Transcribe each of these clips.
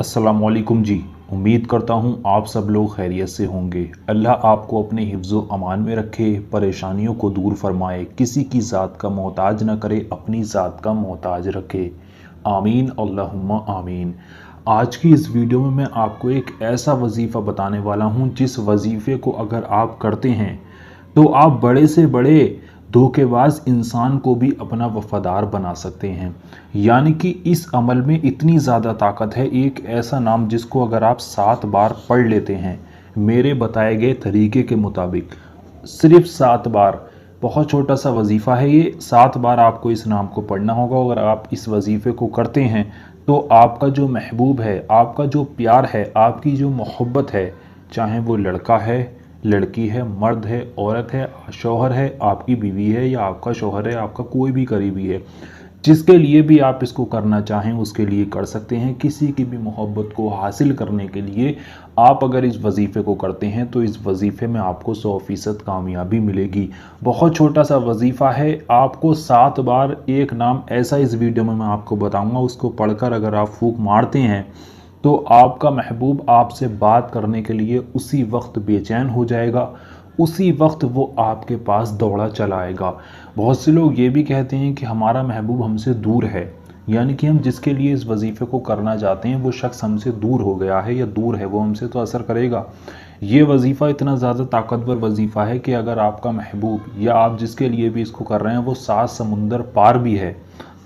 अस्सलामुअलैकुम जी। उम्मीद करता हूँ आप सब लोग खैरियत से होंगे। अल्लाह आपको अपने हिफ्ज़ो अमान में रखे, परेशानियों को दूर फरमाए, किसी की ज़ात का मोहताज न करे, अपनी ज़ात का मोहताज रखे। आमीन अल्लाहुम्मा आमीन। आज की इस वीडियो में मैं आपको एक ऐसा वजीफ़ा बताने वाला हूँ जिस वजीफ़े को अगर आप करते हैं तो आप बड़े से बड़े धोखेबाज इंसान को भी अपना वफादार बना सकते हैं। यानी कि इस अमल में इतनी ज़्यादा ताकत है। एक ऐसा नाम जिसको अगर आप 7 बार पढ़ लेते हैं मेरे बताए गए तरीके के मुताबिक, सिर्फ 7 बार, बहुत छोटा सा वजीफ़ा है ये। 7 बार आपको इस नाम को पढ़ना होगा। अगर आप इस वजीफ़े को करते हैं तो आपका जो महबूब है, आपका जो प्यार है, आपकी जो मोहब्बत है, चाहे वो लड़का है, लड़की है, मर्द है, औरत है, शौहर है, आपकी बीवी है या आपका शौहर है, आपका कोई भी करीबी है, जिसके लिए भी आप इसको करना चाहें उसके लिए कर सकते हैं। किसी की भी मोहब्बत को हासिल करने के लिए आप अगर इस वजीफ़े को करते हैं तो इस वजीफ़े में आपको 100% कामयाबी मिलेगी। बहुत छोटा सा वजीफ़ा है। आपको 7 बार एक नाम ऐसा इस वीडियो में मैं आपको बताऊंगा, उसको पढ़कर अगर आप फूंक मारते हैं तो आपका महबूब आपसे बात करने के लिए उसी वक्त बेचैन हो जाएगा, उसी वक्त वो आपके पास दौड़ा चला आएगा। बहुत से लोग ये भी कहते हैं कि हमारा महबूब हमसे दूर है, यानी कि हम जिसके लिए इस वजीफ़े को करना चाहते हैं वो शख्स हमसे दूर हो गया है या दूर है, वो हमसे तो असर करेगा। ये वजीफ़ा इतना ज़्यादा ताकतवर वजीफ़ा है कि अगर आपका महबूब या आप जिसके लिए भी इसको कर रहे हैं वो 7 समुंदर पार भी है,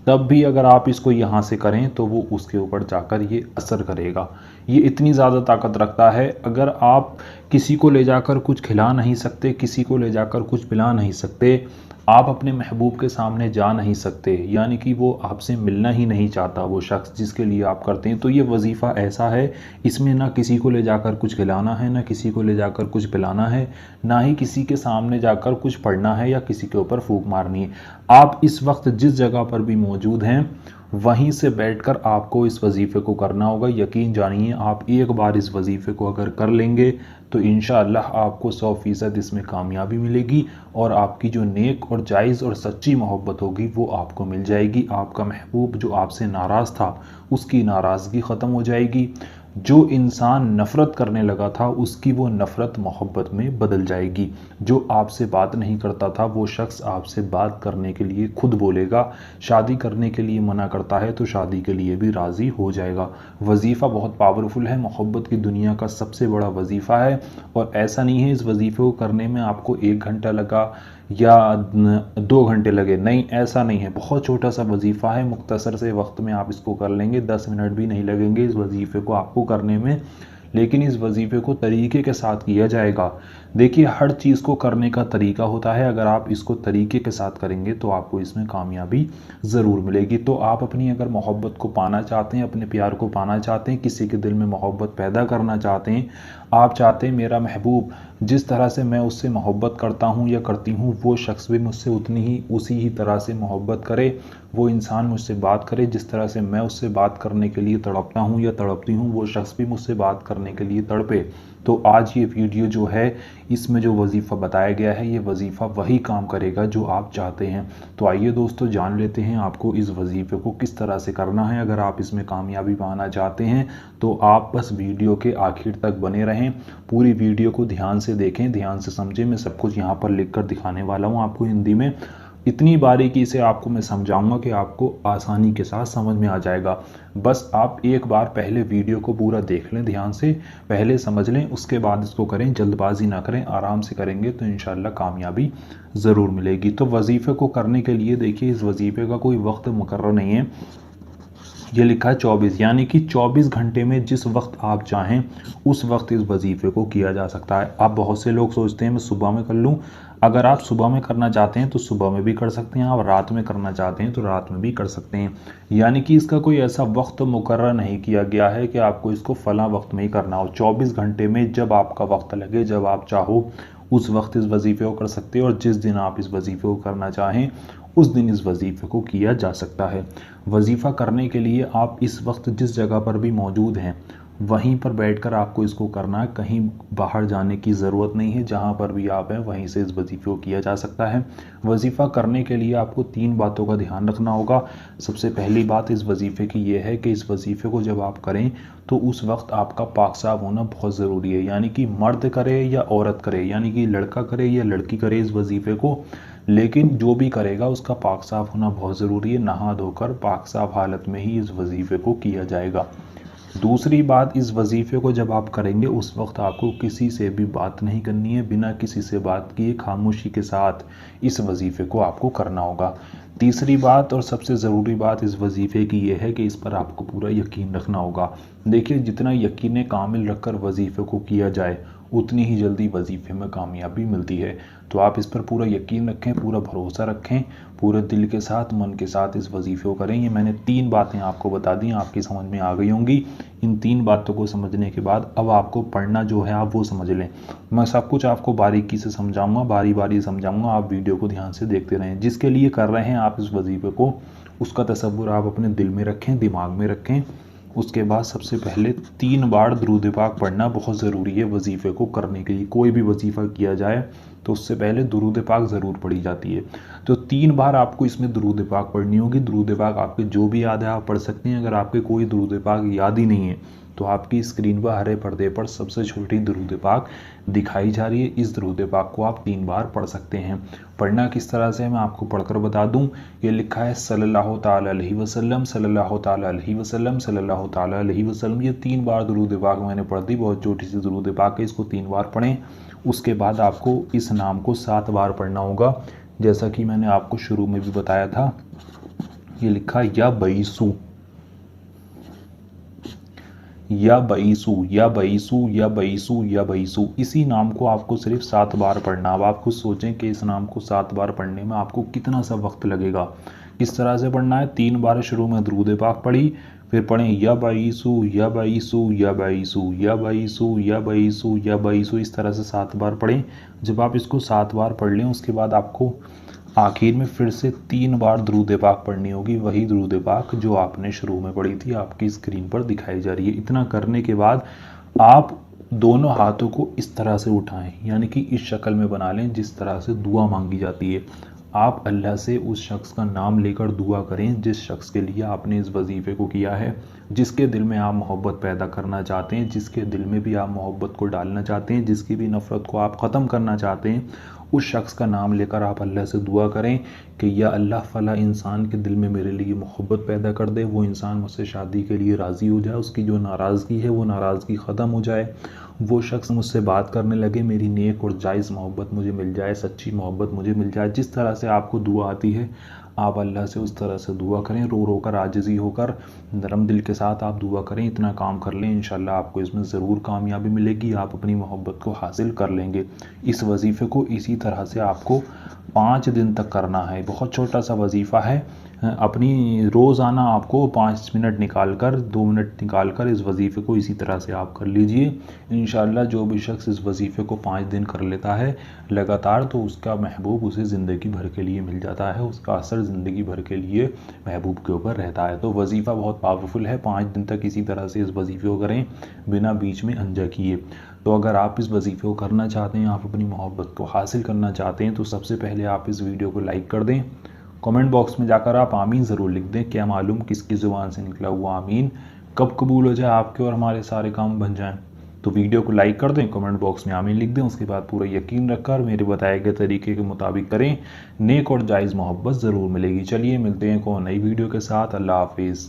तब भी अगर आप इसको यहाँ से करें तो वो उसके ऊपर जाकर ये असर करेगा। ये इतनी ज़्यादा ताकत रखता है। अगर आप किसी को ले जाकर कुछ खिला नहीं सकते, किसी को ले जाकर कुछ पिला नहीं सकते, आप अपने महबूब के सामने जा नहीं सकते, यानी कि वो आपसे मिलना ही नहीं चाहता वो शख्स जिसके लिए आप करते हैं, तो ये वजीफ़ा ऐसा है, इसमें ना किसी को ले जाकर कुछ खिलाना है, ना किसी को ले जाकर कुछ पिलाना है, ना ही किसी के सामने जाकर कुछ पढ़ना है या किसी के ऊपर फूंक मारनी है। आप इस वक्त जिस जगह पर भी मौजूद हैं वहीं से बैठकर आपको इस वजीफ़े को करना होगा। यकीन जानिए, आप एक बार इस वजीफ़े को अगर कर लेंगे तो इंशाअल्लाह आपको 100% इसमें कामयाबी मिलेगी और आपकी जो नेक और जायज़ और सच्ची मोहब्बत होगी वो आपको मिल जाएगी। आपका महबूब जो आपसे नाराज़ था उसकी नाराज़गी ख़त्म हो जाएगी। जो इंसान नफ़रत करने लगा था उसकी वो नफ़रत मोहब्बत में बदल जाएगी। जो आपसे बात नहीं करता था वो शख्स आपसे बात करने के लिए खुद बोलेगा। शादी करने के लिए मना करता है तो शादी के लिए भी राज़ी हो जाएगा। वजीफ़ा बहुत पावरफुल है, मोहब्बत की दुनिया का सबसे बड़ा वजीफ़ा है। और ऐसा नहीं है इस वजीफ़े को करने में आपको 1 घंटा लगा या 2 घंटे लगे, नहीं, ऐसा नहीं है। बहुत छोटा सा वजीफ़ा है, मुख्तसर से वक्त में आप इसको कर लेंगे। 10 मिनट भी नहीं लगेंगे इस वजीफ़े को आपको करने में। लेकिन इस वजीफ़े को तरीके के साथ किया जाएगा। देखिए, हर चीज़ को करने का तरीका होता है। अगर आप इसको तरीके के साथ करेंगे तो आपको इसमें कामयाबी ज़रूर मिलेगी। तो आप अपनी अगर मोहब्बत को पाना चाहते हैं, अपने प्यार को पाना चाहते हैं, किसी के दिल में मोहब्बत पैदा करना चाहते हैं, आप चाहते हैं मेरा महबूब जिस तरह से मैं उससे मोहब्बत करता हूँ या करती हूँ वो शख्स भी मुझसे उसी ही तरह से मोहब्बत करे, वो इंसान मुझसे बात करे जिस तरह से मैं उससे बात करने के लिए तड़पता हूँ या तड़पती हूँ, वो शख्स भी मुझसे बात करने के लिए तड़पे, तो आज ये वीडियो जो है इसमें जो वजीफ़ा बताया गया है ये वजीफ़ा वही काम करेगा जो आप चाहते हैं। तो आइए दोस्तों, जान लेते हैं आपको इस वजीफ़े को किस तरह से करना है। अगर आप इसमें कामयाबी पाना चाहते हैं तो आप बस वीडियो के आखिर तक बने रहें, पूरी वीडियो को ध्यान से देखें, ध्यान से समझें। मैं सब कुछ यहाँ पर लिख कर दिखाने वाला हूँ आपको हिंदी में। इतनी बारीकी से आपको मैं समझाऊंगा कि आपको आसानी के साथ समझ में आ जाएगा। बस आप एक बार पहले वीडियो को पूरा देख लें, ध्यान से पहले समझ लें, उसके बाद इसको करें। जल्दबाजी ना करें, आराम से करेंगे तो इंशाल्लाह कामयाबी ज़रूर मिलेगी। तो वजीफ़े को करने के लिए देखिए, इस वजीफ़े का कोई वक्त मुकर्रर नहीं है। ये लिखा है 24, यानी कि 24 घंटे में जिस वक्त आप चाहें उस वक्त इस वजीफ़े को किया जा सकता है। आप बहुत से लोग सोचते हैं मैं सुबह में कर लूँ। अगर आप सुबह में करना चाहते हैं तो सुबह में भी कर सकते हैं, आप रात में करना चाहते हैं तो रात में भी कर सकते हैं। यानी कि इसका कोई ऐसा वक्त मुकर्रर नहीं किया गया है कि आपको इसको फ़लाँ वक्त में ही करना हो। 24 घंटे में जब आपका वक्त लगे, जब आप चाहो उस वक्त इस वजीफ़े को कर सकते हैं और जिस दिन आप इस वजीफ़े को करना चाहें उस दिन इस वजीफ़े को किया जा सकता है। वजीफ़ा करने के लिए आप इस वक्त जिस जगह पर भी मौजूद हैं वहीं पर बैठकर आपको इसको करना है, कहीं बाहर जाने की ज़रूरत नहीं है। जहाँ पर भी आप हैं वहीं से इस वजीफ़े को किया जा सकता है। वजीफ़ा करने के लिए आपको 3 बातों का ध्यान रखना होगा। सबसे पहली बात इस वजीफ़े की ये है कि इस वजीफ़े को जब आप करें तो उस वक्त आपका पाक साफ होना बहुत ज़रूरी है। यानी कि मर्द करे या औरत करे, यानी कि लड़का करे या लड़की करे इस वजीफ़े को, लेकिन जो भी करेगा उसका पाक साफ होना बहुत ज़रूरी है। नहा धोकर पाक साफ हालत में ही इस वजीफ़े को किया जाएगा। दूसरी बात, इस वजीफ़े को जब आप करेंगे उस वक्त आपको किसी से भी बात नहीं करनी है। बिना किसी से बात किए खामोशी के साथ इस वजीफ़े को आपको करना होगा। तीसरी बात और सबसे ज़रूरी बात इस वजीफ़े की ये है कि इस पर आपको पूरा यकीन रखना होगा। देखिए, जितना यकीन कामिल रखकर वजीफ़े को किया जाए उतनी ही जल्दी वजीफ़े में कामयाबी मिलती है। तो आप इस पर पूरा यकीन रखें, पूरा भरोसा रखें, पूरे दिल के साथ, मन के साथ इस वजीफ़े को करें। ये मैंने 3 बातें आपको बता दी, आपकी समझ में आ गई होंगी। इन 3 बातों को समझने के बाद अब आपको पढ़ना जो है आप वो समझ लें। मैं सब कुछ आपको बारीकी से समझाऊंगा, बारी बारी समझाऊंगा। आप वीडियो को ध्यान से देखते रहें। जिसके लिए कर रहे हैं आप इस वजीफ़े को, उसका तसव्वुर आप अपने दिल में रखें, दिमाग में रखें। उसके बाद सबसे पहले 3 बार दुरूद पाक पढ़ना बहुत ज़रूरी है वजीफ़े को करने के लिए। कोई भी वजीफ़ा किया जाए तो उससे पहले दुरूद पाक ज़रूर पढ़ी जाती है। तो 3 बार आपको इसमें दुरूद पाक पढ़नी होगी। दुरूद पाक आपके जो भी याद है आप पढ़ सकते हैं। अगर आपके कोई दुरूद पाक याद ही नहीं है तो आपकी स्क्रीन पर हरे पर्दे पर सबसे छोटी दुरूद पाक दिखाई जा रही है। इस दुरूद पाक को आप 3 बार पढ़ सकते हैं। पढ़ना किस तरह से मैं आपको पढ़कर बता दूं। ये लिखा है सल्लल्लाहु ताला अलैहि वसल्लम, सल्लल्लाहु ताला अलैहि वसल्लम, सल्लल्लाहु ताला अलैहि वसल्लम। ये 3 बार दुरूद पाक मैंने पढ़ दी। बहुत छोटी सी दुरूद पाक है, इसको 3 बार पढ़ें। उसके बाद आपको इस नाम को 7 बार पढ़ना होगा, जैसा कि मैंने आपको शुरू में भी बताया था। ये लिखा या बईसू, या बईसू, या बईसू, या बईसू, या बईसू। इसी नाम को आपको सिर्फ 7 बार पढ़ना। अब आप खुद सोचें कि इस नाम को 7 बार पढ़ने में आपको कितना सा वक्त लगेगा। किस तरह से पढ़ना है, 3 बार शुरू में दुरूद पाक पढ़ी, फिर पढ़ें या बईसू, या बईसू, या बईसू, या बईसू, या बईसू, या बईसू। इस तरह से 7 बार पढ़ें। जब आप इसको 7 बार पढ़ लें उसके बाद आपको आखिर में फिर से 3 बार दुरूद पाक पढ़नी होगी। वही दुरूद पाक जो आपने शुरू में पढ़ी थी आपकी स्क्रीन पर दिखाई जा रही है। इतना करने के बाद आप दोनों हाथों को इस तरह से उठाएं, यानी कि इस शक्ल में बना लें जिस तरह से दुआ मांगी जाती है। आप अल्लाह से उस शख्स का नाम लेकर दुआ करें जिस शख्स के लिए आपने इस वजीफ़े को किया है, जिसके दिल में आप मोहब्बत पैदा करना चाहते हैं, जिसके दिल में भी आप मोहब्बत को डालना चाहते हैं, जिसकी भी नफ़रत को आप ख़त्म करना चाहते हैं। उस शख्स का नाम लेकर आप अल्लाह से दुआ करें कि या अल्लाह फ़ला इंसान के दिल में मेरे लिए मोहब्बत पैदा कर दे, वो इंसान मुझसे शादी के लिए राज़ी हो जाए, उसकी जो नाराज़गी है वो नाराज़गी ख़त्म हो जाए, वो शख्स मुझसे बात करने लगे, मेरी नेक और जायज़ मोहब्बत मुझे मिल जाए, सच्ची मोहब्बत मुझे मिल जाए। जिस तरह से आपको दुआ आती है आप अल्लाह से उस तरह से दुआ करें, रो रो कर, आजिज़ी होकर, नरम दिल के साथ आप दुआ करें। इतना काम कर लें, इंशाल्लाह आपको इसमें ज़रूर कामयाबी मिलेगी, आप अपनी मोहब्बत को हासिल कर लेंगे। इस वजीफ़े को इसी तरह से आपको 5 दिन तक करना है। बहुत छोटा सा वजीफ़ा है। अपनी रोज़ाना आपको 5 मिनट निकाल कर, 2 मिनट निकाल कर इस वजीफ़े को इसी तरह से आप कर लीजिए। इंशाल्लाह जो भी शख्स इस वजीफ़े को 5 दिन कर लेता है लगातार तो उसका महबूब उसे ज़िंदगी भर के लिए मिल जाता है, उसका असर ज़िंदगी भर के लिए महबूब के ऊपर रहता है। तो वजीफ़ा बहुत पावरफुल है। 5 दिन तक इसी तरह से इस वजीफ़े को करें बिना बीच में अनजा किए। तो अगर आप इस वजीफ़े को करना चाहते हैं, आप अपनी मोहब्बत को हासिल करना चाहते हैं, तो सबसे पहले आप इस वीडियो को लाइक कर दें। कमेंट बॉक्स में जाकर आप आमीन ज़रूर लिख दें। क्या मालूम किसकी ज़ुबान से निकला हुआ आमीन कब कबूल हो जाए, आपके और हमारे सारे काम बन जाएं। तो वीडियो को लाइक कर दें, कमेंट बॉक्स में आमीन लिख दें। उसके बाद पूरा यकीन रखकर मेरे बताए गए तरीके के मुताबिक करें, नेक और जायज़ मोहब्बत ज़रूर मिलेगी। चलिए मिलते हैं को नई वीडियो के साथ। अल्लाह हाफिज़।